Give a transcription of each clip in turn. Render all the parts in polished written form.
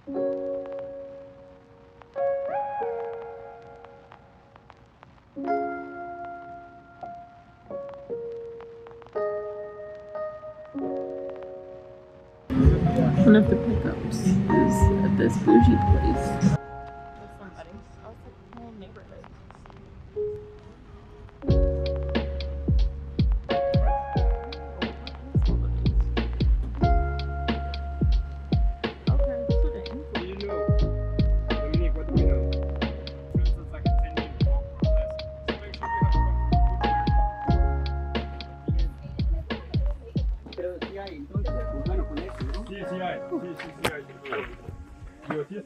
One of the pickups is at this bougie place.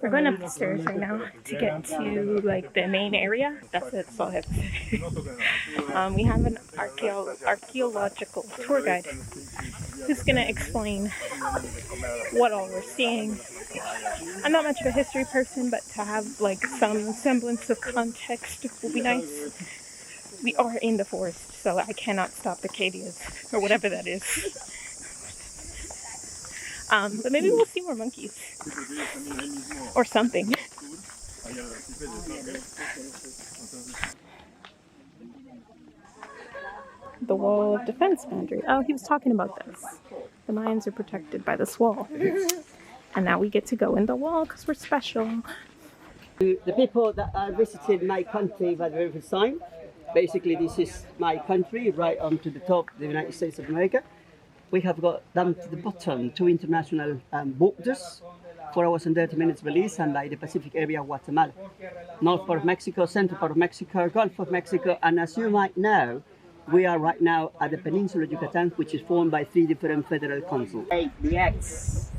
We're going up the stairs right now to get to like the main area. That's all I have to say. We have an archaeological tour guide who's gonna explain what all we're seeing. I'm not much of a history person, but to have like some semblance of context will be nice. We are in the forest, so I cannot stop the cadias or whatever that is. But maybe we'll see more monkeys or something. The wall of defense boundary. Oh, he was talking about this. The Mayans are protected by this wall. And now we get to go in the wall because we're special. The people that visited my country by the river sign, basically this is my country right on to the top of the United States of America. We have got down to the bottom 2 international borders, 4 hours and 30 minutes Belize, and by the Pacific area of Guatemala. North part of Mexico, central part of Mexico, Gulf of Mexico, and as you might know, we are right now at the Peninsula of Yucatan, which is formed by 3 different federal councils. The eggs,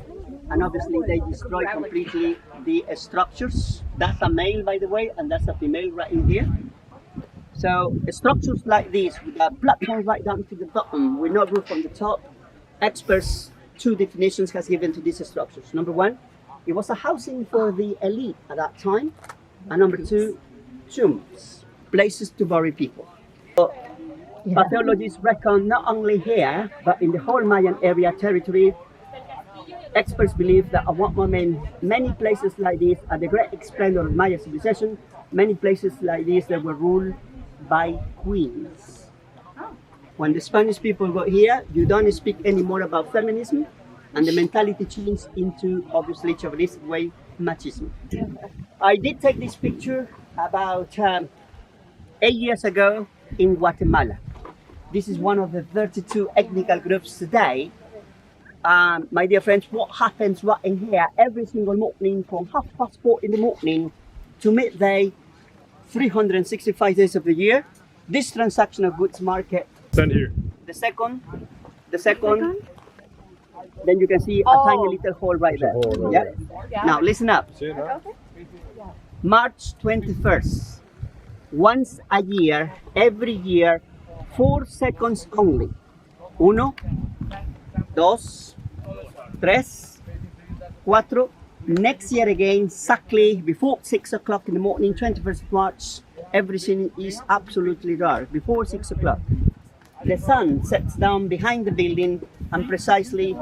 and obviously they destroy completely the structures. That's a male, by the way, and that's a female right in here. So structures like this, with a platform right down to the bottom, with no roof on the top, experts 2 definitions has given to these structures. Number 1, it was a housing for the elite at that time, and number 2, tombs, places to bury people. So, archaeologists reckon not only here, but in the whole Mayan area territory, experts believe that at one moment, many places like this, at the great splendor of Maya civilization, many places like this that were ruled by queens. When the Spanish people got here, you don't speak anymore about feminism, and the mentality changed into, obviously, chauvinistic way, machismo. I did take this picture about 8 years ago in Guatemala. This is one of the 32 ethnic groups today. My dear friends, what happens right in here every single morning from 4:30 in the morning to midday, 365 days of the year, this transaction of goods market. Stand here. The second, then you can see a tiny little hole right there. Yeah? Now listen up. March 21st, once a year, every year, 4 seconds only. 1, 2, 3, 4. Next year again, exactly before 6 o'clock in the morning, 21st of March, everything is absolutely dark. Before 6 o'clock, the sun sets down behind the building, and precisely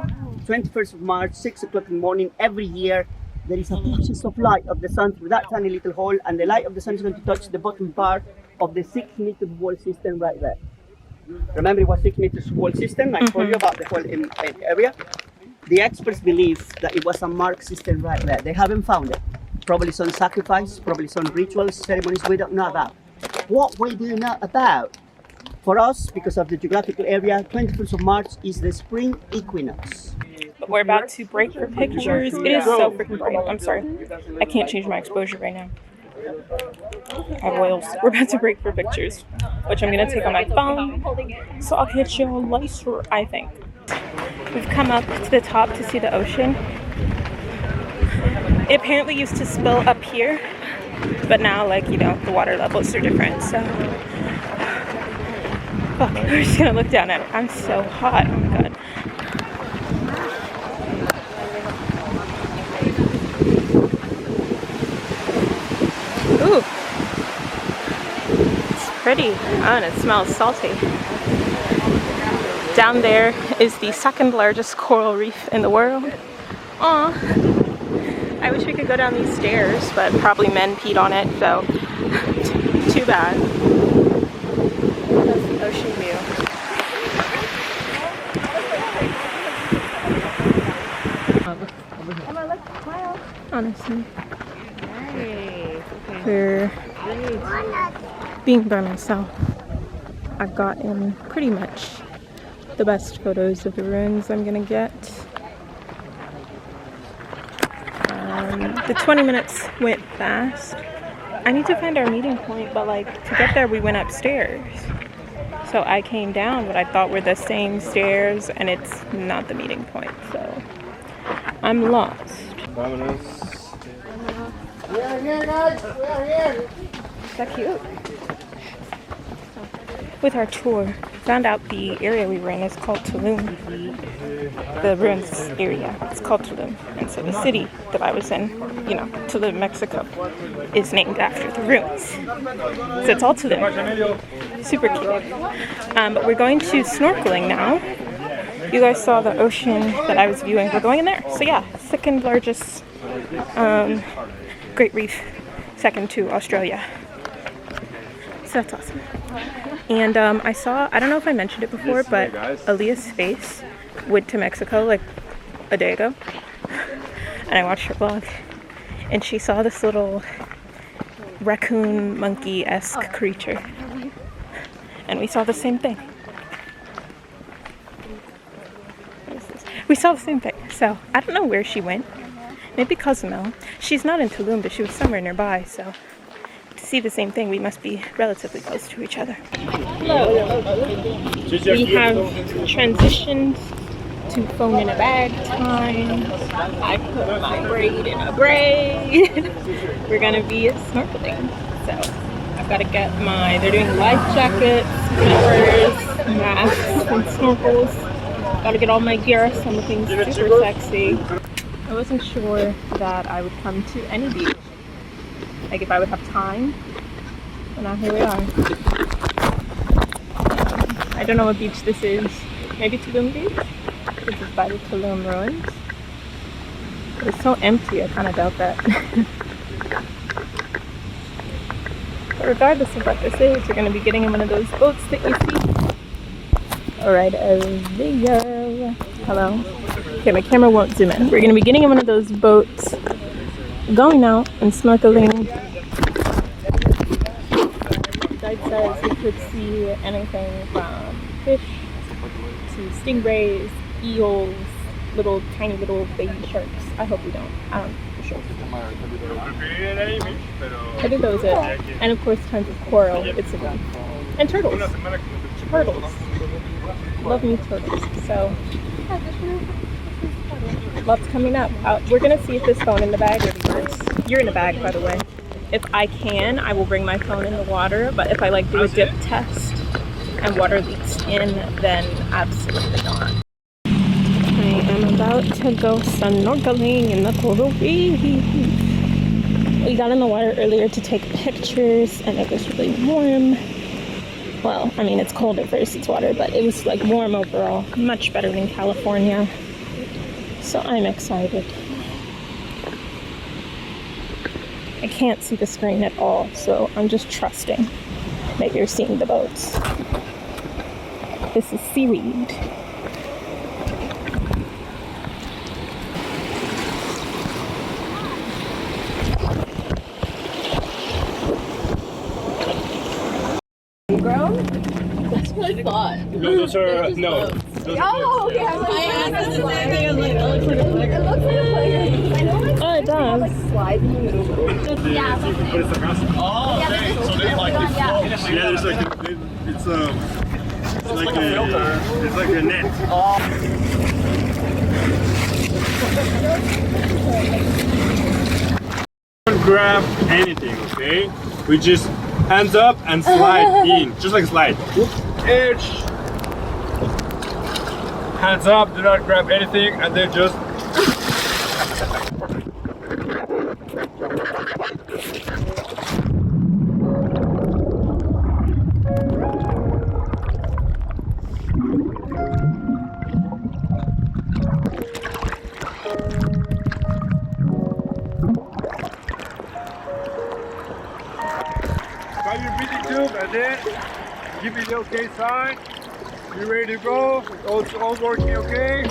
21st of March, 6 o'clock in the morning, every year, there is a flashes of light of the sun through that tiny little hole, and the light of the sun is going to touch the bottom part of the 6-meter wall system right there. Remember, it was 6 meters wall system. I told you about the whole area. The experts believe that it was a mark system right there. They haven't found it. Probably some sacrifice, probably some rituals, ceremonies we don't know about. What we do know about, for us, because of the geographical area, 21st of March is the spring equinox. But we're about to break for pictures. It is so freaking bright. I'm sorry. I can't change my exposure right now. I have oils. We're about to break for pictures, which I'm going to take on my phone. So I'll catch you all later, I think. We've come up to the top to see the ocean. It apparently used to spill up here, but now, like, you know, the water levels are different, so... Fuck, we're just gonna look down at it. I'm so hot, oh my god. Ooh. It's pretty. Oh, and it smells salty. Down there is the second largest coral reef in the world. Aww. I I wish we could go down these stairs, but probably men peed on it, so too bad. That's the ocean view. Honestly. For being by myself, I've gotten pretty much the best photos of the ruins I'm gonna get. The 20 minutes went fast. I need to find our meeting point, but like to get there we went upstairs. So I came down what I thought were the same stairs, and it's not the meeting point, so I'm lost. We are here, guys. We are here. Is that cute? With our tour, found out the area we were in is called Tulum. The ruins area, it's called Tulum. And so the city that I was in, you know, Tulum, Mexico, is named after the ruins. So it's all Tulum. Super cute. But we're going to snorkeling now. You guys saw the ocean that I was viewing. We're going in there. So yeah, second largest Great Reef, second to Australia. So that's awesome. And I saw, I don't know if I mentioned it before, but Aaliyah's face went to Mexico like a day ago. And I watched her vlog. And she saw this little raccoon monkey-esque creature. And we saw the same thing. We saw the same thing. So I don't know where she went. Maybe Cozumel. She's not in Tulum, but she was somewhere nearby, so to see the same thing, we must be relatively close to each other. Hello. We have transitioned to phone in a bag time. I put my braid in a braid. We're gonna be snorkeling, so I've got to get they're doing life jackets, flippers, masks, and snorkels. Got to get all my gear, so I'm looking super sexy. I wasn't sure that I would come to any beach, like if I would have time, but now here we are. I don't know what beach this is, maybe Tulum Beach, which is by the Tulum ruins. But it's so empty, I kind of doubt that. But regardless of what this is, we're going to be getting in one of those boats that you see. Alright, there. Hello. Okay, my camera won't zoom in. We're going to be getting in one of those boats, going out and snorkeling. The guide says we could see anything from fish to stingrays, eels, tiny little baby sharks. I hope we don't. I don't know for sure. I think that was it. And of course, tons of coral. It's a good. And turtles. Turtles. Love me turtles. So. Lots coming up. We're gonna see if this phone in the bag really works. You're in the bag, by the way. If I can, I will bring my phone in the water, but if I like do a dip test and water leaks in, then absolutely not. I am about to go snorkeling in the coral reef. We got in the water earlier to take pictures, and it was really warm. Well, I mean, it's cold at first, it's water, but it was like warm overall. Much better than California. So I'm excited. I can't see the screen at all, so I'm just trusting that you're seeing the boats. This is seaweed. Grown? That's what I thought. Those are, no. Oh, okay. I asked the same thing. I'm like, oh, it looks like a playground. I know it's it does. Like slides in the middle. Yeah. Oh, okay. So there's like this flow. Yeah, there's like it's like a filter. It's like a net. Don't grab anything, okay? We just hands up and slide in, just like slide. Edge. Hands up, do not grab anything, and then just dialed in. Give me the okay sign. You ready to go? It's all working okay.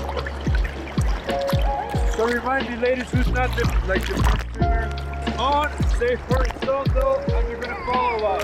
So remind the ladies who's not the first swimmer. On, stay horizontal, and you're gonna follow us.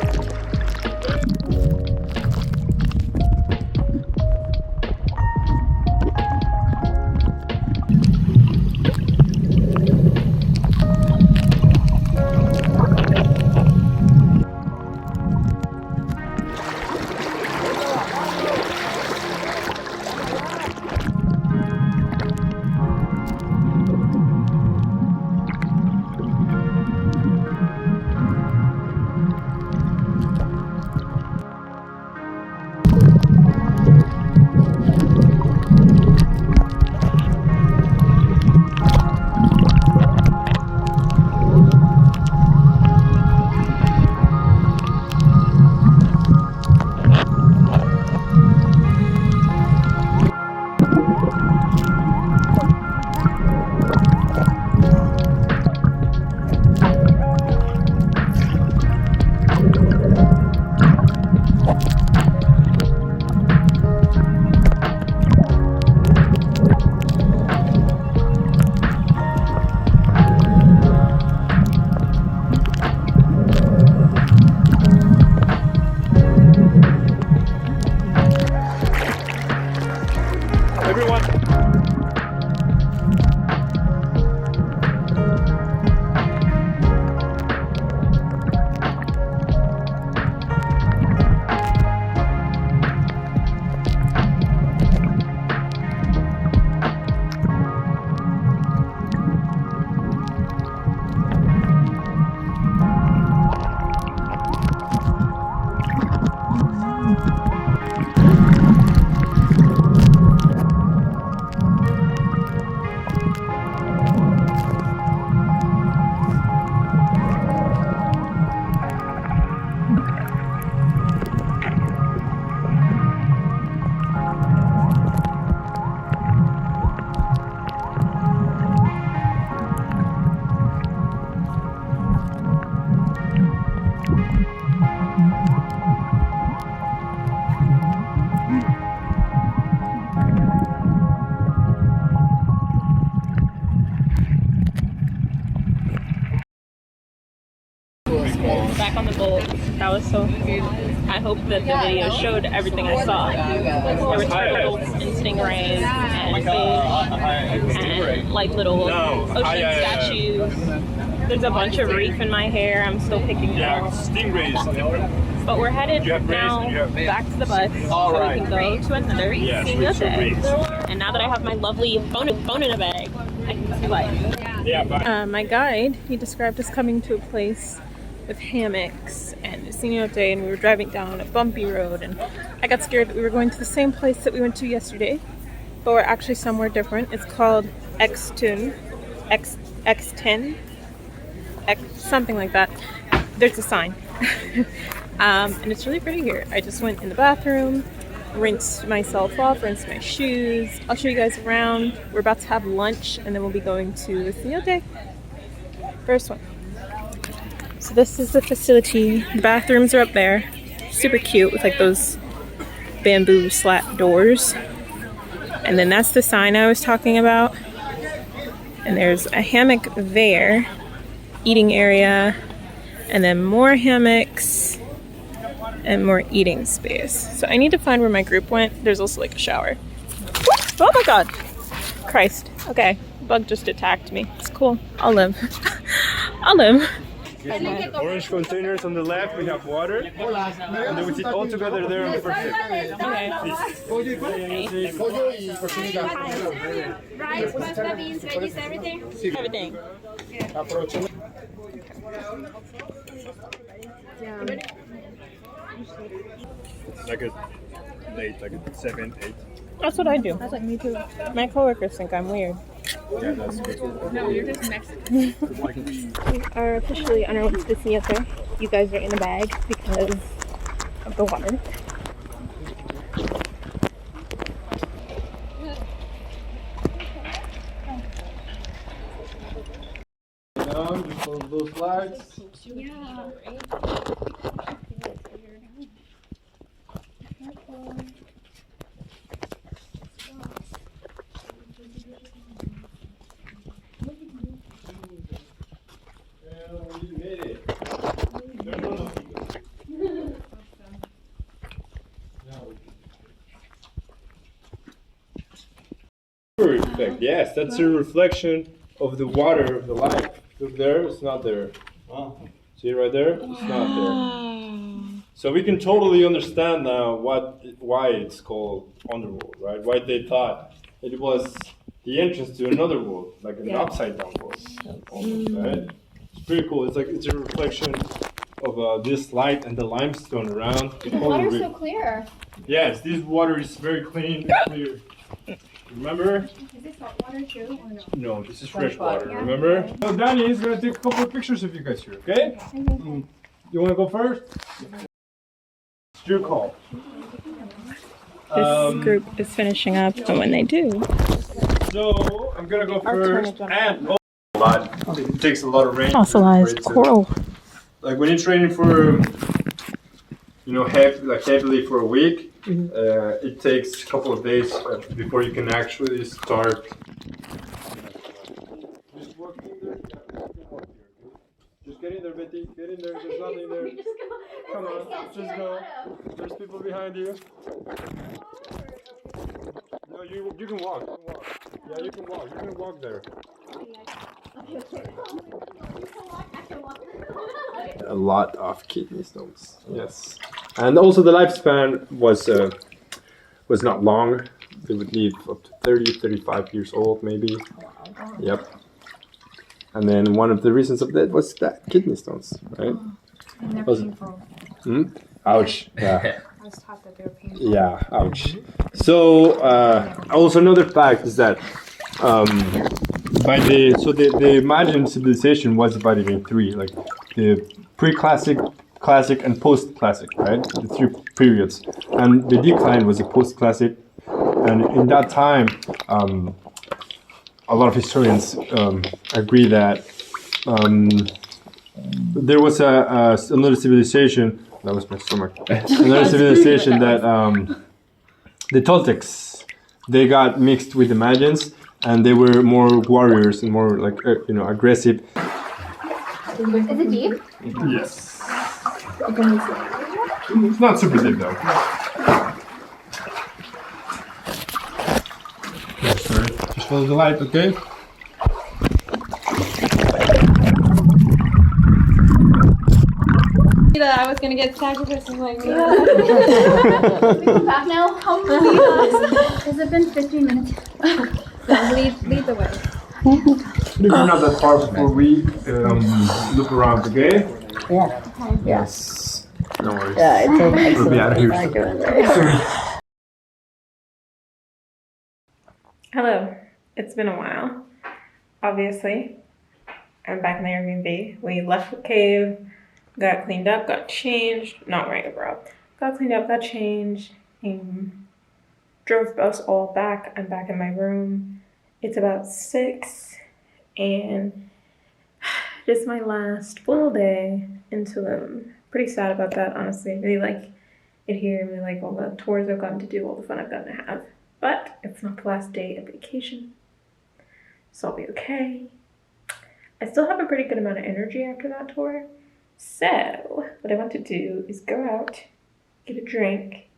Back on the boat. That was so cool. I hope that the video showed everything I saw. There were turtles and stingrays and fish and like little ocean statues. There's a bunch of reef in my hair. I'm still picking it up. Stingrays. But we're headed now back to the bus so we can go to another Cenote. And now that I have my lovely phone in a bag, I can see life. My guide, he described us coming to a place with hammocks and Cenote, and we were driving down a bumpy road, and I got scared that we were going to the same place that we went to yesterday, but we're actually somewhere different. It's called X10, something like that. There's a sign. And it's really pretty here. I just went in the bathroom, rinsed myself off, rinsed my shoes. I'll show you guys around. We're about to have lunch, and then we'll be going to the Cenote. First one. So this is the facility. The bathrooms are up there. Super cute with like those bamboo slat doors. And then that's the sign I was talking about. And there's a hammock there, eating area, and then more hammocks and more eating space. So I need to find where my group went. There's also like a shower. Oh my god. Christ. Okay. Bug just attacked me. It's cool. I'll live. I'll live. Orange containers on the left, we have water, and then we sit all together there on the first side. Rice, pasta, beans, veggies, everything? Everything. Like a late, like a 7, 8. That's what I do. That's like me too. My coworkers think I'm weird. Yeah, that's good. No, you're just Mexican. We are officially on our way to the Cenote. You guys are in the bag because of the water. Down, close those flags. Yeah. effect. Yes, that's a reflection of the water of the life. Look there, it's not there. See right there? It's not there. So we can totally understand now why it's called underworld, right? Why they thought it was the entrance to another world, like an upside down world, almost, right? It's pretty cool. It's like it's a reflection of this light and the limestone around. The water's so clear. Yes, this water is very clean and clear. Remember? Is it salt water too or no? No, this is fresh water, remember? So Danny is going to take a couple of pictures of you guys here, okay? You want to go first? It's your call. This group is finishing up, and when they do, So I'm going to go first. And a lot. It takes a lot of rain. fossilized coral. Like when you're training for, heavily for a week, it takes a couple of days before you can actually start. Just walk in there. Just get in there, Betty. Get in there. There's nothing there. Come on, just go. There's people behind you. No, you can walk. Yeah, you can walk. You can walk there. A lot of kidney stones. Yes, and also the lifespan was not long. They would live up to 30, 35 years old, maybe. Yep. And then one of the reasons of that was that kidney stones, right? And they're painful. Ouch. Yeah. I was taught that they were painful. Yeah. Ouch. So also another fact is that the Mayan civilization was divided in three, like the pre-classic, classic, and post-classic, right? The three periods. And the decline was the post-classic. And in that time, a lot of historians agree that there was another civilization. That was my stomach. Another civilization that the Toltecs, they got mixed with the Mayans, and they were more warriors and more like aggressive. Is it deep? Yes. It's not super deep though. Sorry. Just follow the light, okay? I was gonna get sacrificed and like, Can we go back now? How many Has it been 15 minutes? Lead the way. We're not that far before we look around, okay? Yeah. Yes. No worries. Yeah, it's an We'll be out of here. excellent. Hello, it's been a while. Obviously, I'm back in the Airbnb. We left the cave, got cleaned up, got changed. Not right, bro. Got cleaned up, got changed, and drove us all back. I'm back in my room. It's about 6, and this is my last full day in Tulum. Pretty sad about that, honestly. Really like it here. Really like all the tours I've gotten to do, all the fun I've gotten to have. But it's not the last day of vacation, so I'll be okay. I still have a pretty good amount of energy after that tour. So what I want to do is go out, get a drink,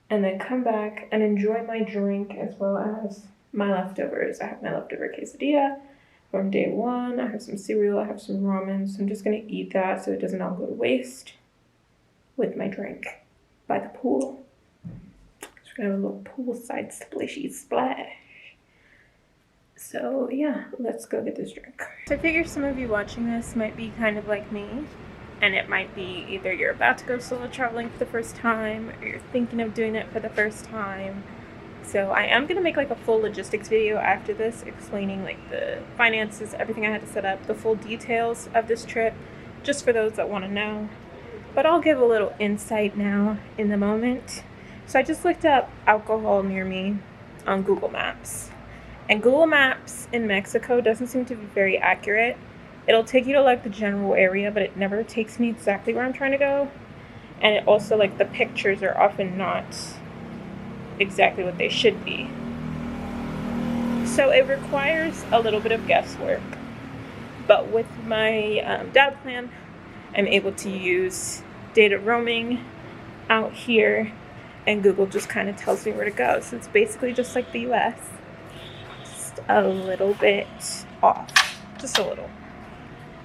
and then come back and enjoy my drink as well as my leftovers. I have my leftover quesadilla from day 1. I have some cereal, I have some ramen, so I'm just gonna eat that so it doesn't all go to waste with my drink by the pool. We're gonna have a little poolside splishy splash. So yeah, let's go get this drink. So I figure some of you watching this might be kind of like me, and it might be either you're about to go solo traveling for the first time, or you're thinking of doing it for the first time. So I am gonna make like a full logistics video after this, explaining like the finances, everything I had to set up, the full details of this trip, just for those that want to know. But I'll give a little insight now in the moment. So I just looked up alcohol near me on Google Maps. And Google Maps in Mexico doesn't seem to be very accurate. It'll take you to like the general area, but it never takes me exactly where I'm trying to go. And it also, like, the pictures are often not exactly what they should be. So it requires a little bit of guesswork. But with my data plan, I'm able to use data roaming out here, and Google just kind of tells me where to go. So it's basically just like the US. a little bit off, just a little.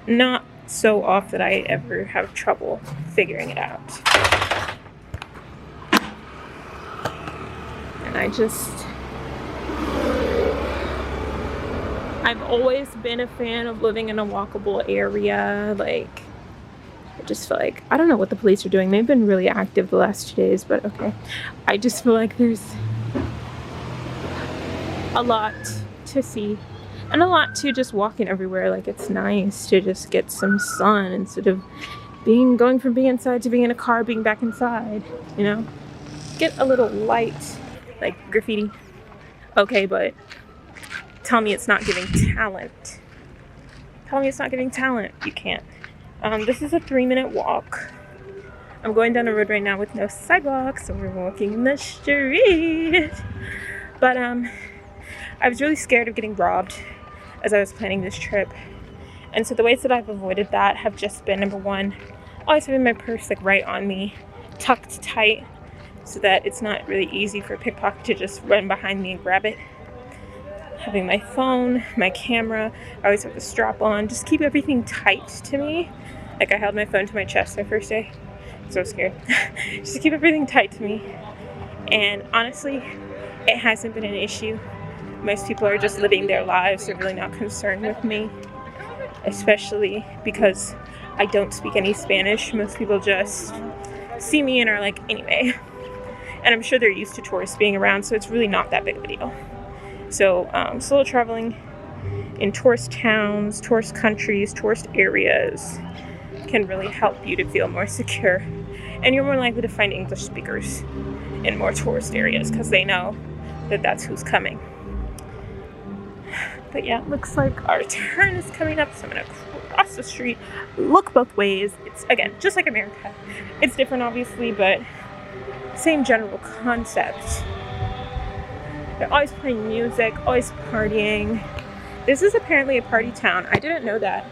Not so off that I ever have trouble figuring it out. And I've always been a fan of living in a walkable area. Like, I just feel like, I don't know what the police are doing. They've been really active the last 2 days, but okay. I just feel like there's a lot to see and a lot to just walking everywhere. Like, it's nice to just get some sun instead of going from being inside to being in a car, being back inside, you know? Get a little light, like graffiti. Okay, but tell me it's not giving talent. Tell me it's not giving talent. You can't. This is a 3-minute walk. I'm going down a road right now with no sidewalk, so we're walking in the street. But I was really scared of getting robbed as I was planning this trip. And so the ways that I've avoided that have just been, number one, always having my purse like right on me, tucked tight, so that it's not really easy for a pickpocket to just run behind me and grab it. Having my phone, my camera, I always have the strap on, just keep everything tight to me. Like, I held my phone to my chest my first day, so scared. Just keep everything tight to me. And honestly, it hasn't been an issue. Most people are just living their lives. They're really not concerned with me, especially because I don't speak any Spanish. Most people just see me and are like, anyway. And I'm sure they're used to tourists being around, so it's really not that big of a deal. So solo traveling in tourist towns, tourist countries, tourist areas can really help you to feel more secure. And you're more likely to find English speakers in more tourist areas because they know that that's who's coming. But yeah, it looks like our turn is coming up, so I'm gonna cross the street, look both ways. It's, again, just like America. It's different, obviously, but same general concept. They're always playing music, always partying. This is apparently a party town. I didn't know that.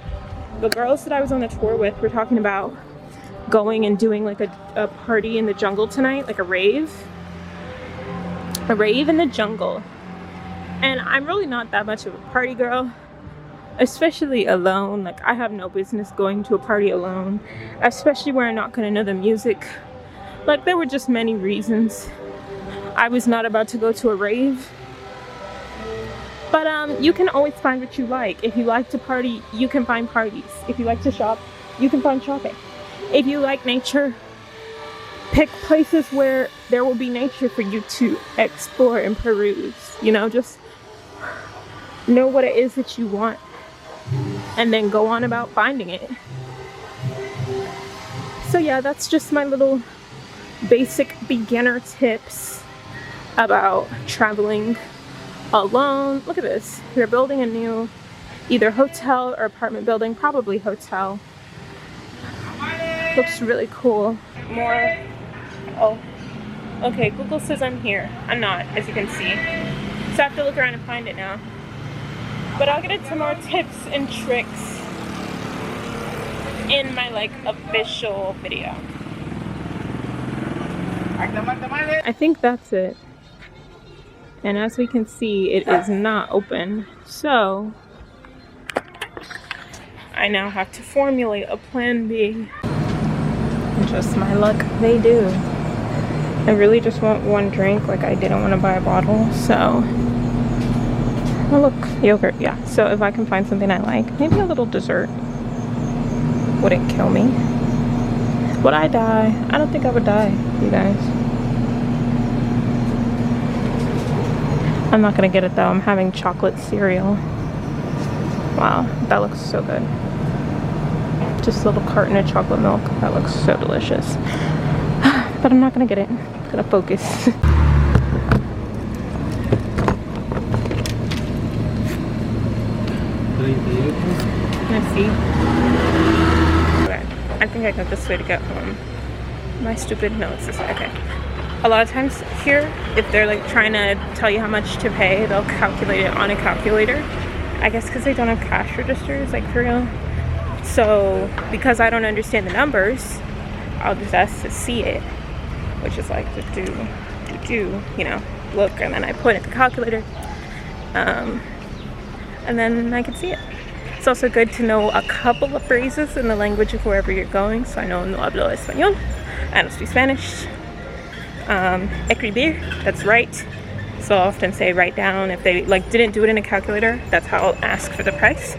The girls that I was on the tour with were talking about going and doing like a party in the jungle tonight, like a rave. A rave in the jungle. And I'm really not that much of a party girl, especially alone. Like, I have no business going to a party alone, especially where I'm not gonna know the music. Like, there were just many reasons I was not about to go to a rave. But you can always find what you like. If you like to party, you can find parties. If you like to shop, you can find shopping. If you like nature, pick places where there will be nature for you to explore and peruse. You know, just know what it is that you want and then go on about finding it. So yeah, that's just my little basic beginner tips about traveling alone. Look at this. They're building a new either hotel or apartment building, probably hotel. Looks really cool. More. Oh, okay, Google says I'm here. I'm not, as you can see. So I have to look around and find it now. But I'll get into more tips and tricks in my like official video. I think that's it. And as we can see, it is not open. So I now have to formulate a plan B. Just my luck, they do. I really just want one drink, like I didn't want to buy a bottle, so. Oh look, yogurt, yeah. So if I can find something I like, maybe a little dessert wouldn't kill me. Would I die? I don't think I would die, you guys. I'm not gonna get it though. I'm having chocolate cereal. Wow, that looks so good. Just a little carton of chocolate milk. That looks so delicious. But I'm not gonna get it. I'm gonna focus. Let's see. Okay, I think I got this way to get home. My stupid, no, it's this way. Okay. A lot of times here, if they're like trying to tell you how much to pay, they'll calculate it on a calculator. I guess because they don't have cash registers, like for real. So because I don't understand the numbers, I'll just ask to see it, which is like do, you know, look, and then I put in the calculator. and then I can see it. It's also good to know a couple of phrases in the language of wherever you're going. So I know no hablo español, I don't speak Spanish. Escribir, that's write. So I'll often say write down. If they like didn't do it in a calculator, that's how I'll ask for the price.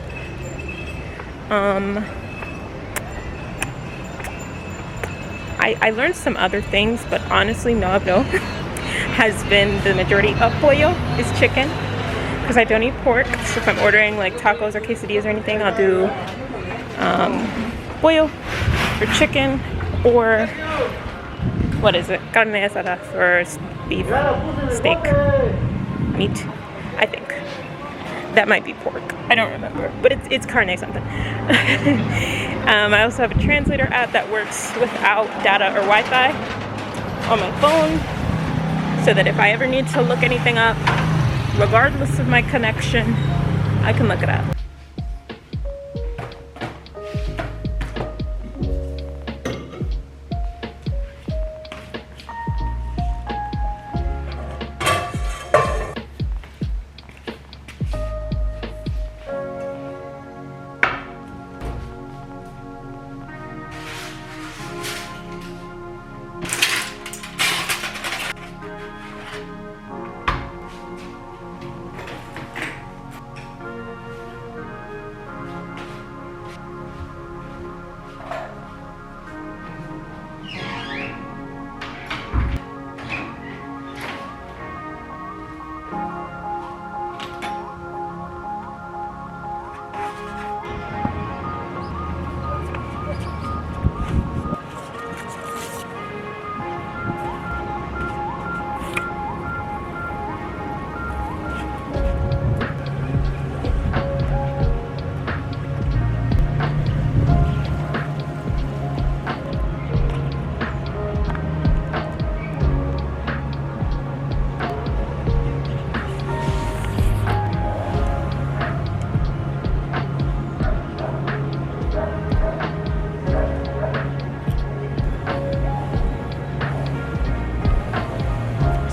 I learned some other things, but honestly, no hablo has been the majority of pollo is chicken, because I don't eat pork. So if I'm ordering like tacos or quesadillas or anything, I'll do pollo or chicken, or what is it? Carne asada, or beef, steak, meat, I think. That might be pork. I don't remember, but it's carne something. I also have a translator app that works without data or Wi-Fi on my phone, so that if I ever need to look anything up, regardless of my connection, I can look it up.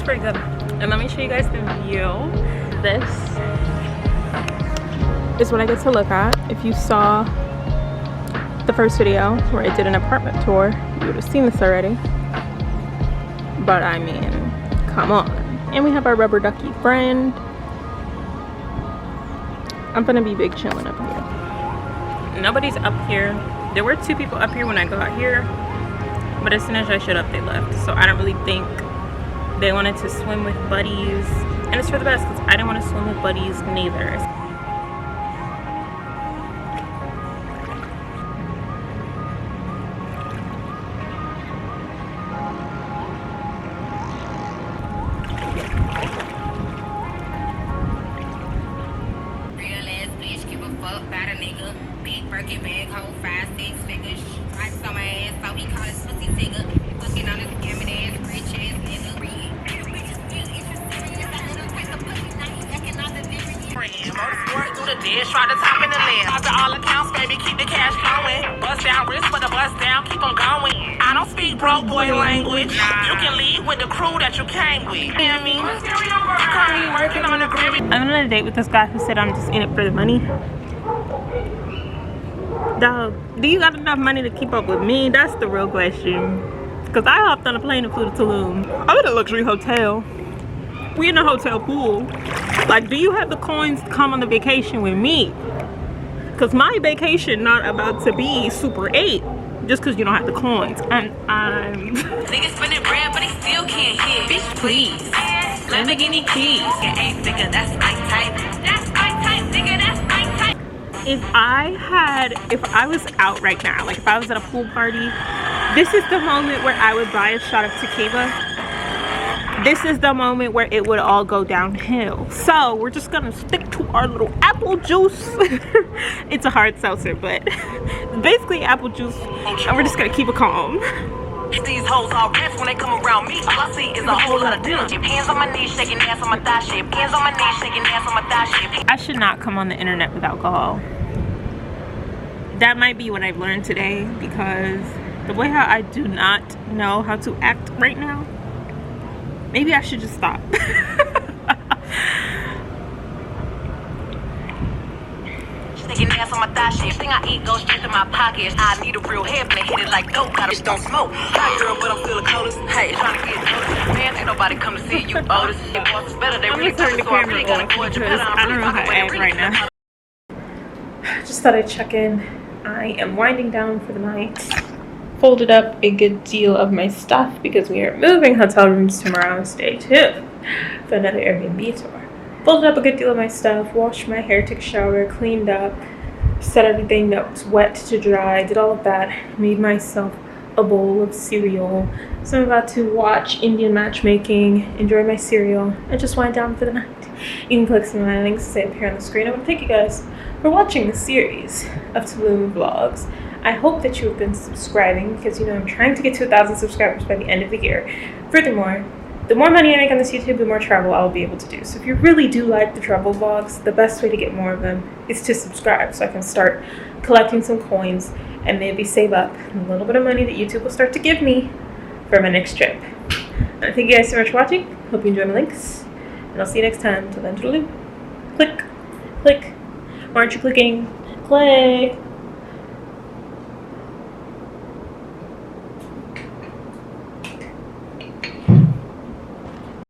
Pretty good. And let me show you guys the view. This is what I get to look at. If you saw the first video where I did an apartment tour, you would have seen this already. But I mean, come on. And we have our rubber ducky friend. I'm gonna be big chilling up here. Nobody's up here. There were 2 people up here when I got here, but as soon as I showed up, they left. So I don't really think they wanted to swim with buddies, and it's for the best, because I didn't want to swim with buddies neither. Real ass bitch, give a fuck about a nigga. Big Birkin bag, hold 5, 6 figures. Stripes on my ass, so he call his pussy figure. Fucking on his scamming ass, rich ass nigga. Motorsport, do the dish, try to top in the list. After all accounts, baby, keep the cash flowing. Bust down wrist for the bust down, keep on going. I don't speak broke boy language. You can leave with the crew that you came with. You know what I mean? Currently working on a gravy. I'm on a date with this guy who said I'm just in it for the money. Dog, do you got enough money to keep up with me? That's the real question. Because I hopped on a plane and flew to Tulum. I'm in a luxury hotel. We in a hotel pool. Like, do you have the coins to come on the vacation with me? Because my vacation not about to be Super 8 just because you don't have the coins. I'm Niggas spending bread, but he still can't hit. Bitch, please. Lamborghini keys. Yeah, ain't nigga, that's my type. That's my type, nigga, that's my type. if I was out right now, like if I was at a pool party, this is the moment where I would buy a shot of tequila. This is the moment where it would all go downhill. So we're just gonna stick to our little apple juice. It's a hard seltzer, but basically apple juice, and we're just gonna keep it calm. These hoes all riff when they come around me. All I see is a whole lot of dinner. Hands on my knees, shaking ass on my thigh shape. Hands on my knees, shaking ass on my thigh shape. I should not come on the internet with alcohol. That might be what I've learned today, because the way how I do not know how to act right now, maybe I should just stop. Taking ass on my thigh shit. Thing I eat goes straight to my pocket. I need a real head and hit it like dope. Got a don't smoke. Hi girl, but I'm still the coldest. Hey, trying to get noticed. Man, ain't nobody come to see you, Otis. Your boss is better. They really turn the camera off because I don't know how to act right now. Just thought I'd check in. I am winding down for the night. Folded up a good deal of my stuff because we are moving hotel rooms tomorrow. Stay tuned for another Airbnb tour. Folded up a good deal of my stuff, washed my hair, took a shower, cleaned up, set everything that was wet to dry, did all of that, made myself a bowl of cereal. So I'm about to watch Indian matchmaking, enjoy my cereal, and just wind down for the night. You can click some of my links to up here on the screen. I want to thank you guys for watching this series of Tulum vlogs. I hope that you have been subscribing because, you know, I'm trying to get to 1,000 subscribers by the end of the year. Furthermore, the more money I make on this YouTube, the more travel I'll be able to do. So if you really do like the travel vlogs, the best way to get more of them is to subscribe so I can start collecting some coins and maybe save up a little bit of money that YouTube will start to give me for my next trip. Thank you guys so much for watching. Hope you enjoy my links. And I'll see you next time. Till then, toodaloo. Click. Click. Why aren't you clicking? Click.